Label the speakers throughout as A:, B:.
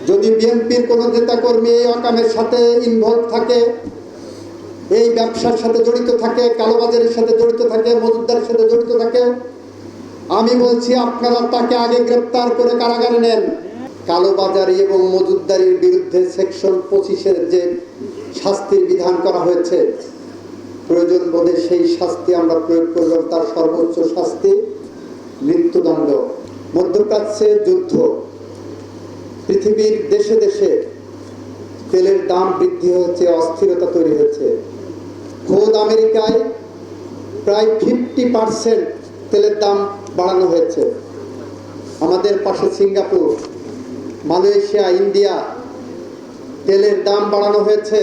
A: যদি বিএনপির কোনো নেতাকর্মী এই অকামের সাথে ইনভলভ থাকে, এই ব্যবসার সাথে জড়িত থাকে, কালোবাজারের সাথে জড়িত থাকে, মজুদদারের সাথে জড়িত থাকে, আমি বলছি আপনারা তাকে আগে গ্রেপ্তার করে কারাগারে নেন। কালোবাজারি এবং মজুদদারির বিরুদ্ধে সেকশন 25-এর যে শাস্তির বিধান করা হয়েছে, প্রয়োজন বোধে সেই শাস্তি আমরা প্রয়োগ করলাম। তার সর্বোচ্চ শাস্তি মৃত্যুদণ্ড। মধ্যপ্রাচ্যে যুদ্ধ, পৃথিবীর দেশে দেশে তেলের দাম বৃদ্ধি হয়েছে, অস্থিরতা তৈরি হয়েছে। খোদ আমেরিকায় প্রায় 50% তেলের দাম বাড়ানো হয়েছে। আমাদের পাশে সিঙ্গাপুর, মালয়েশিয়া, ইন্ডিয়া তেলের দাম বাড়ানো হয়েছে।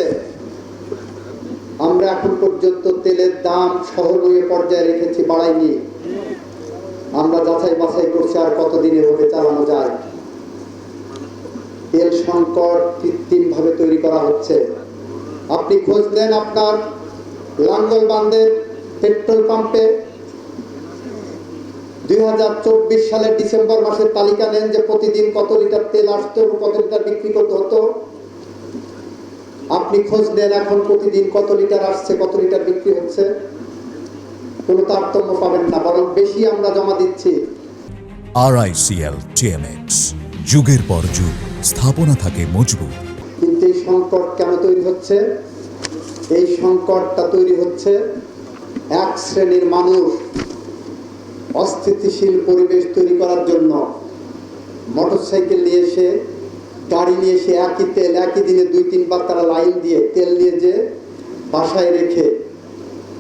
A: আমরা এখন পর্যন্ত তেলের দাম সহনীয় পর্যায়ে রেখেছি, বাড়াইনি। আমরা যাচাই বাছাই করছি আর কতদিন এভাবে চালানো যায়। তেল সংকট কৃত্রিমভাবে তৈরি করা হচ্ছে। আপনি খোঁজ নেন আপনার লাঙ্গলবান্ধের পেট্রোল পাম্পে 2024 সালের ডিসেম্বর মাসের তালিকা নেন যে প্রতিদিন কত লিটার তেল আসতো এবং কত লিটার বিক্রি করতে হতো। আপনি খোঁজ নেন এখন প্রতিদিন কত লিটার আসছে, কত লিটার বিক্রি হচ্ছে। কোনো তারতম্য পাবেন না, বরং বেশি আমরা জমা দিচ্ছি।
B: RICL TMX, যুগের পর যুগ স্থাপনা থাকে মজবুত।
A: কিন্তু এই সংকট কেন তৈরি হচ্ছে? এই সংকটটা তৈরি হচ্ছে এক শ্রেণীর মানুষ অস্থিতিশীল পরিবেশ তৈরি করার জন্য মোটরসাইকেল নিয়ে এসে, গাড়ি নিয়ে এসে একই তেল একই দিনে 2-3 বার তারা লাইন দিয়ে তেল নিয়ে যে বাসায় রেখে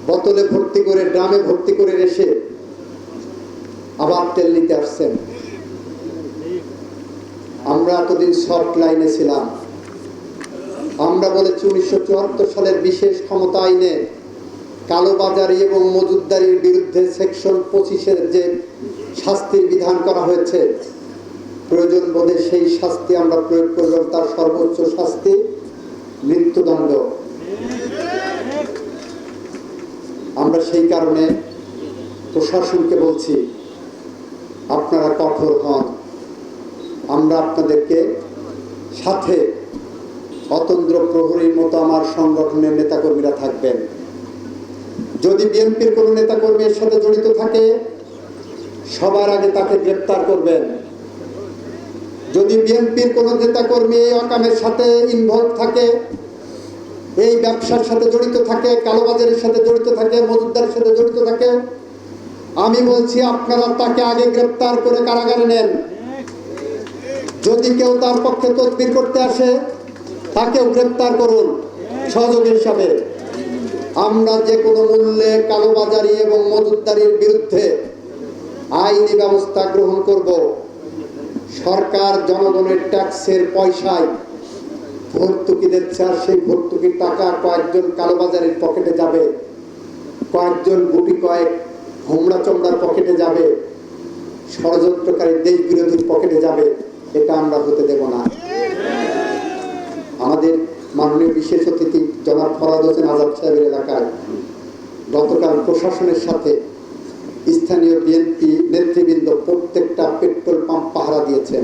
A: বোতলে ভর্তি করে, ড্রামে ভর্তি করে এসে আবার তেল নিতে আসছেন। আমরা এতদিন শর্ট লাইনে ছিলাম। আমরা বলেছি 1974 সালের বিশেষ ক্ষমতা আইনে কালোবাজারি এবং মজুদদারির বিরুদ্ধে সেকশন 25-এর যে শাস্তির বিধান করা হয়েছে, প্রয়োজন বোধে সেই শাস্তি আমরা প্রয়োগ করলাম। তার সর্বোচ্চ শাস্তি মৃত্যুদণ্ড। আমরা সেই কারণে প্রশাসনকে বলছি, আপনারা কঠোর হন। আমরা আপনাদেরকে সাথে অতন্দ্র প্রহরীর মতো আমার সংগঠনের নেতাকর্মীরা থাকবেন। যদি বিএনপির কোনো নেতাকর্মী এর সাথে জড়িত থাকে, সবার আগে তাকে গ্রেপ্তার করবেন। যদি বিএনপির কোনো নেতাকর্মী এই অকামের সাথে ইনভলভ থাকে, এই ব্যবসার সাথে জড়িত থাকে, কালোবাজারের সাথে জড়িত থাকে, মজুদদারের সাথে জড়িত থাকে, আমি বলছি আপনারা তাকে আগে গ্রেপ্তার করে কারাগারে নেন। যদি কেউ তার পক্ষে তদবির করতে আসে, তাকেও গ্রেপ্তার করুন সহযোগী হিসাবে। আমরা যে কোনো মূল্যে কালোবাজারি এবং মজুদদারির বিরুদ্ধে আইনি ব্যবস্থা গ্রহণ করব। সরকার জনগণের ট্যাক্সের পয়সায় ভর্তুকি দিচ্ছে, আর সেই ভর্তুকির টাকা কয়েকজন কালোবাজারির পকেটে যাবে, কয়েকজন গুটি কয়েক হোমড়া চমড়ার পকেটে যাবে, ষড়যন্ত্রকারী দেশ বিরোধীর পকেটে যাবে। এটা আমরা হতে দেব না। আমাদের মাননীয় বিশেষ অতিথি জনাব ফরহাদ হোসেন আজাদ সাহেবের এলাকায় গতকাল প্রশাসনের সাথে স্থানীয় বিএনপি নেতৃবৃন্দ প্রত্যেকটা পেট্রোল পাম্প পাহারা দিয়েছেন।